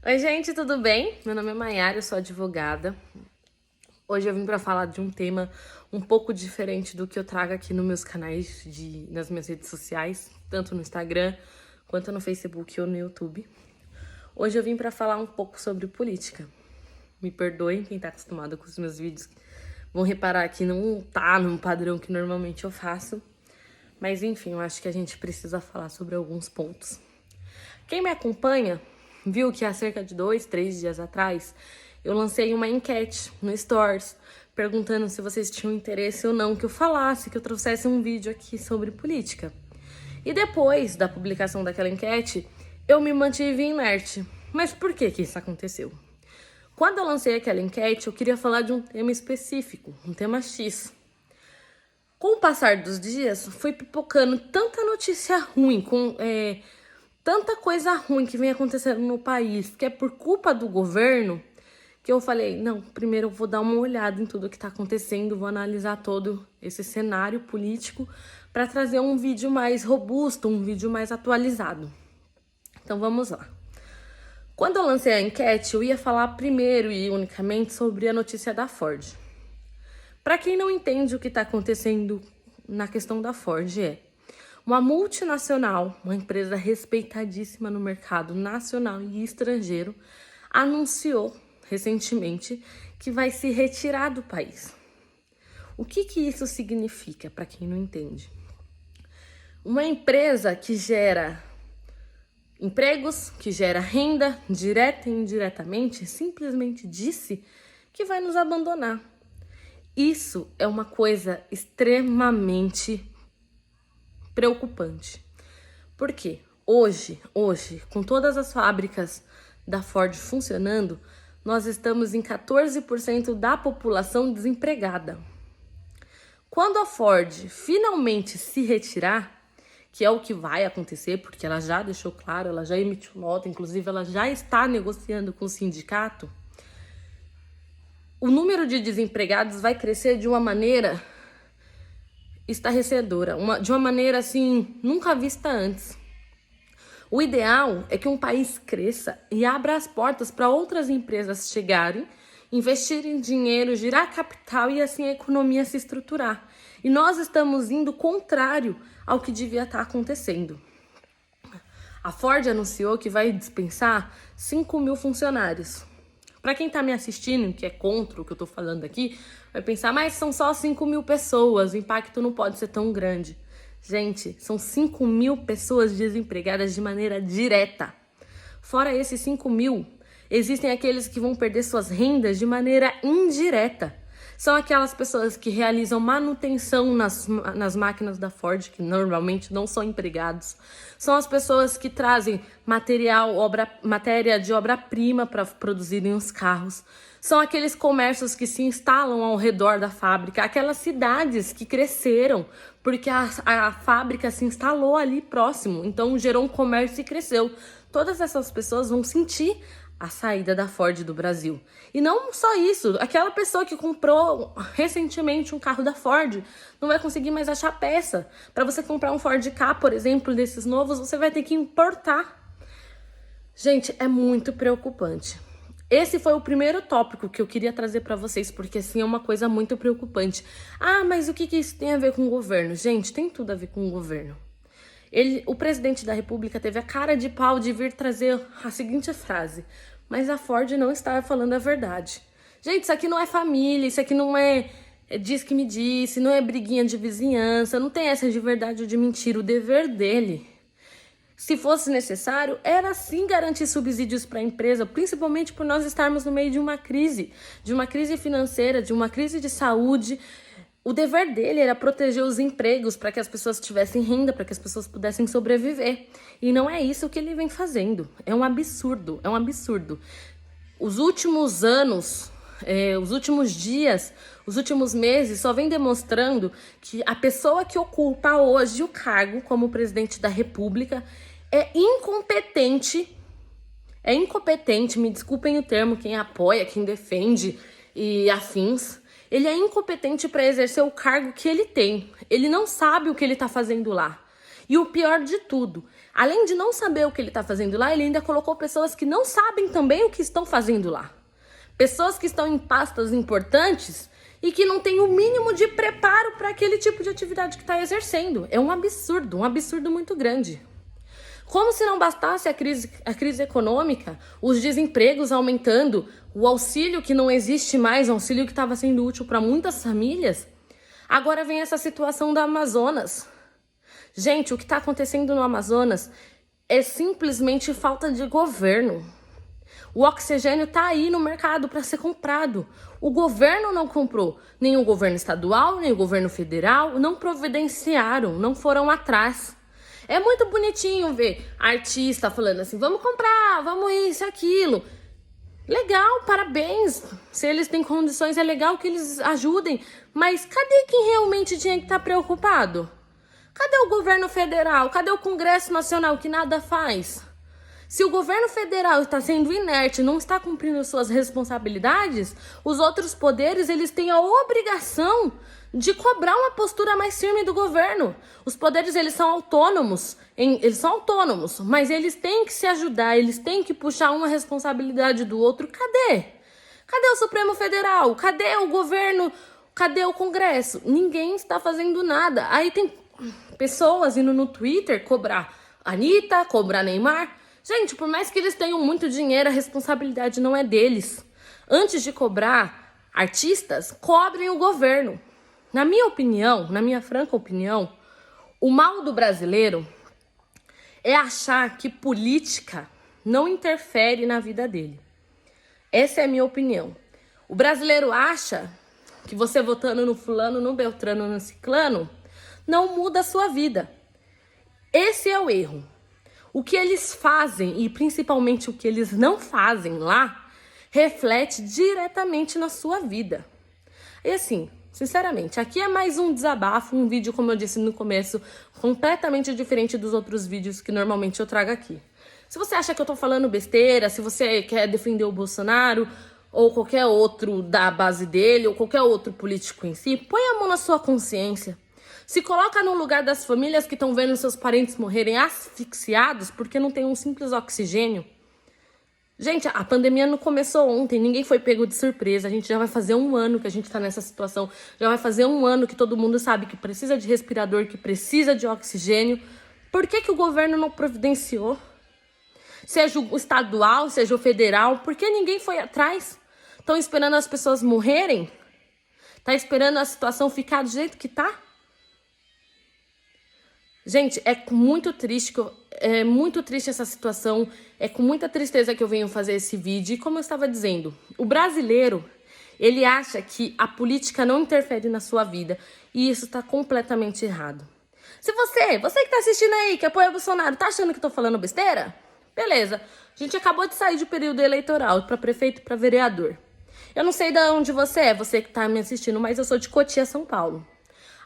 Oi, gente, tudo bem? Meu nome é Maiara, eu sou advogada. Hoje eu vim para falar de um tema um pouco diferente do que eu trago aqui nos meus canais, nas minhas redes sociais, tanto no Instagram, quanto no Facebook ou no YouTube. Hoje eu vim para falar um pouco sobre política. Me perdoem, quem tá acostumado com os meus vídeos vão reparar que não tá num padrão que normalmente eu faço. Mas enfim, eu acho que a gente precisa falar sobre alguns pontos. Quem me acompanha viu que há cerca de 2-3 dias atrás eu lancei uma enquete no Stories perguntando se vocês tinham interesse ou não que eu falasse, que eu trouxesse um vídeo aqui sobre política. E depois da publicação daquela enquete, eu me mantive inerte. Mas por que isso aconteceu? Quando eu lancei aquela enquete, eu queria falar de um tema específico, um tema X. Com o passar dos dias, foi pipocando tanta notícia ruim, tanta coisa ruim que vem acontecendo no país, que é por culpa do governo, que eu falei, não, primeiro eu vou dar uma olhada em tudo que está acontecendo, vou analisar todo esse cenário político para trazer um vídeo mais robusto, um vídeo mais atualizado. Então vamos lá. Quando eu lancei a enquete, eu ia falar primeiro e unicamente sobre a notícia da Ford. Para quem não entende o que está acontecendo na questão da Ford, uma multinacional, uma empresa respeitadíssima no mercado nacional e estrangeiro, anunciou recentemente que vai se retirar do país. O que isso significa, para quem não entende? Uma empresa que gera empregos, que gera renda, direta e indiretamente, simplesmente disse que vai nos abandonar. Isso é uma coisa extremamente preocupante. Por quê? Hoje, com todas as fábricas da Ford funcionando, nós estamos em 14% da população desempregada. Quando a Ford finalmente se retirar, que é o que vai acontecer, porque ela já deixou claro, ela já emitiu nota, inclusive ela já está negociando com o sindicato, o número de desempregados vai crescer de uma maneira estarrecedora, de uma maneira assim, nunca vista antes. O ideal é que um país cresça e abra as portas para outras empresas chegarem, investirem dinheiro, girar capital e assim a economia se estruturar. E nós estamos indo contrário ao que devia estar acontecendo. A Ford anunciou que vai dispensar 5.000 funcionários. Para quem está me assistindo, que é contra o que eu estou falando aqui, vai pensar, mas são só 5.000 pessoas, o impacto não pode ser tão grande. Gente, são 5.000 pessoas desempregadas de maneira direta. Fora esses 5.000, existem aqueles que vão perder suas rendas de maneira indireta. São aquelas pessoas que realizam manutenção nas máquinas da Ford, que normalmente não são empregados. São as pessoas que trazem matéria de obra-prima para produzirem os carros. São aqueles comércios que se instalam ao redor da fábrica, aquelas cidades que cresceram porque a fábrica se instalou ali próximo, então gerou um comércio e cresceu. Todas essas pessoas vão sentir a saída da Ford do Brasil. E não só isso, aquela pessoa que comprou recentemente um carro da Ford não vai conseguir mais achar peça. Para você comprar um Ford Ka, por exemplo, desses novos, você vai ter que importar. Gente, é muito preocupante. Esse foi o primeiro tópico que eu queria trazer para vocês, porque assim é uma coisa muito preocupante. Ah, mas o que isso tem a ver com o governo? Gente, tem tudo a ver com o governo. O presidente da República teve a cara de pau de vir trazer a seguinte frase: mas a Ford não estava falando a verdade. Gente, isso aqui não é família, isso aqui não é diz que me disse, não é briguinha de vizinhança, não tem essa de verdade ou de mentira. O dever dele, se fosse necessário, era sim garantir subsídios para a empresa, principalmente por nós estarmos no meio de uma crise financeira, de uma crise de saúde. O dever dele era proteger os empregos para que as pessoas tivessem renda, para que as pessoas pudessem sobreviver. E não é isso que ele vem fazendo. É um absurdo, é um absurdo. Os últimos anos, os últimos dias, os últimos meses só vem demonstrando que a pessoa que ocupa hoje o cargo como presidente da República é incompetente, me desculpem o termo, quem apoia, quem defende e afins. Ele é incompetente para exercer o cargo que ele tem. Ele não sabe o que ele está fazendo lá. E o pior de tudo, Além de não saber o que ele está fazendo lá, ele ainda colocou pessoas que não sabem também o que estão fazendo lá. Pessoas que estão em pastas importantes e que não têm o mínimo de preparo para aquele tipo de atividade que está exercendo. É um absurdo muito grande. Como se não bastasse a crise econômica, os desempregos aumentando, o auxílio que não existe mais, o auxílio que estava sendo útil para muitas famílias, agora vem essa situação do Amazonas. Gente, o que está acontecendo no Amazonas é simplesmente falta de governo. O oxigênio está aí no mercado para ser comprado. O governo não comprou. Nem o governo estadual, nem o governo federal não providenciaram, não foram atrás. É muito bonitinho ver artista falando assim, vamos comprar, vamos isso, aquilo. Legal, parabéns. Se eles têm condições, é legal que eles ajudem. Mas cadê quem realmente tinha que estar preocupado? Cadê o governo federal? Cadê o Congresso Nacional que nada faz? Se o governo federal está sendo inerte, não está cumprindo suas responsabilidades, os outros poderes eles têm a obrigação de cobrar uma postura mais firme do governo. Os poderes eles são autônomos, mas eles têm que se ajudar, eles têm que puxar uma responsabilidade do outro. Cadê? Cadê o Supremo Federal? Cadê o governo? Cadê o Congresso? Ninguém está fazendo nada. Aí tem pessoas indo no Twitter cobrar Anitta, cobrar Neymar. Gente, por mais que eles tenham muito dinheiro, a responsabilidade não é deles. Antes de cobrar artistas, cobrem o governo. Na minha opinião, na minha franca opinião, o mal do brasileiro é achar que política não interfere na vida dele. Essa é a minha opinião. O brasileiro acha que você votando no fulano, no beltrano, no ciclano, não muda a sua vida. Esse é o erro. O que eles fazem, e principalmente o que eles não fazem lá, reflete diretamente na sua vida. E assim, sinceramente, aqui é mais um desabafo, um vídeo, como eu disse no começo, completamente diferente dos outros vídeos que normalmente eu trago aqui. Se você acha que eu tô falando besteira, se você quer defender o Bolsonaro, ou qualquer outro da base dele, ou qualquer outro político em si, põe a mão na sua consciência. Se coloca no lugar das famílias que estão vendo seus parentes morrerem asfixiados porque não tem um simples oxigênio. Gente, a pandemia não começou ontem, ninguém foi pego de surpresa. A gente já vai fazer 1 ano que a gente tá nessa situação. Já vai fazer 1 ano que todo mundo sabe que precisa de respirador, que precisa de oxigênio. Por que o governo não providenciou? Seja o estadual, seja o federal, por que ninguém foi atrás? Estão esperando as pessoas morrerem? Tá esperando a situação ficar do jeito que tá? Gente, é muito triste essa situação, é com muita tristeza que eu venho fazer esse vídeo. E como eu estava dizendo, o brasileiro, ele acha que a política não interfere na sua vida. E isso está completamente errado. Se você que está assistindo aí, que apoia o Bolsonaro, tá achando que eu tô falando besteira? Beleza, a gente acabou de sair de período eleitoral para prefeito e para vereador. Eu não sei de onde você que tá me assistindo, mas eu sou de Cotia, São Paulo.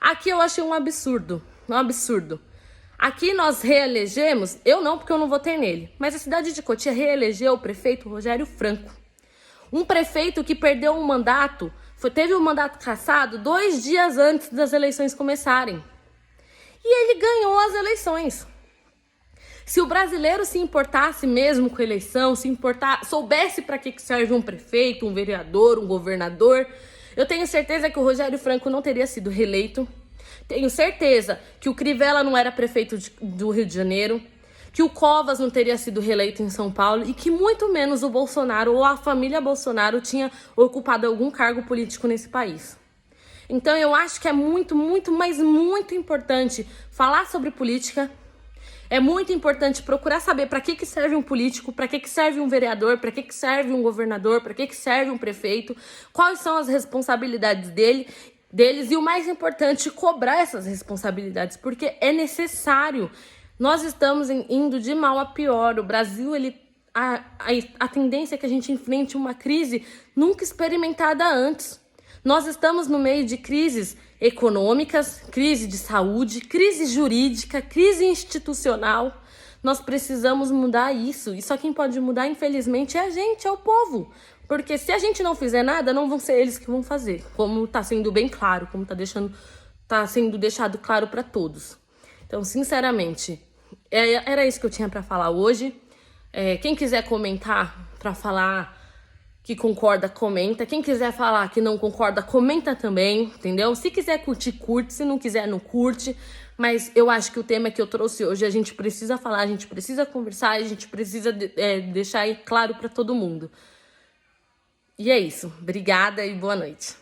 Aqui eu achei um absurdo. Aqui nós reelegemos, eu não, porque eu não votei nele, mas a cidade de Cotia reelegeu o prefeito Rogério Franco. Um prefeito que perdeu um mandato, teve um mandato cassado 2 dias antes das eleições começarem. E ele ganhou as eleições. Se o brasileiro se importasse mesmo com a eleição, soubesse para que serve um prefeito, um vereador, um governador, eu tenho certeza que o Rogério Franco não teria sido reeleito. Tenho certeza que o Crivella não era prefeito do Rio de Janeiro, que o Covas não teria sido reeleito em São Paulo e que muito menos o Bolsonaro ou a família Bolsonaro tinha ocupado algum cargo político nesse país. Então eu acho que é muito, mas muito importante falar sobre política. É muito importante procurar saber para que serve um político, para que serve um vereador, para que serve um governador, para que serve um prefeito, quais são as responsabilidades deles e o mais importante, cobrar essas responsabilidades, porque é necessário. Nós estamos indo de mal a pior. O Brasil, a tendência é que a gente enfrente uma crise nunca experimentada antes. Nós estamos no meio de crises econômicas, crise de saúde, crise jurídica, crise institucional. Nós precisamos mudar isso. E só quem pode mudar, infelizmente, é a gente, é o povo. Porque se a gente não fizer nada, não vão ser eles que vão fazer. Como está sendo bem claro, como está sendo deixado claro para todos. Então, sinceramente, Era isso que eu tinha para falar hoje. Quem quiser comentar para falar que concorda, comenta. Quem quiser falar que não concorda, comenta também, entendeu? Se quiser curtir, curte. Se não quiser, não curte. Mas eu acho que o tema que eu trouxe hoje, a gente precisa falar, a gente precisa conversar, a gente precisa deixar aí claro para todo mundo. E é isso. Obrigada e boa noite.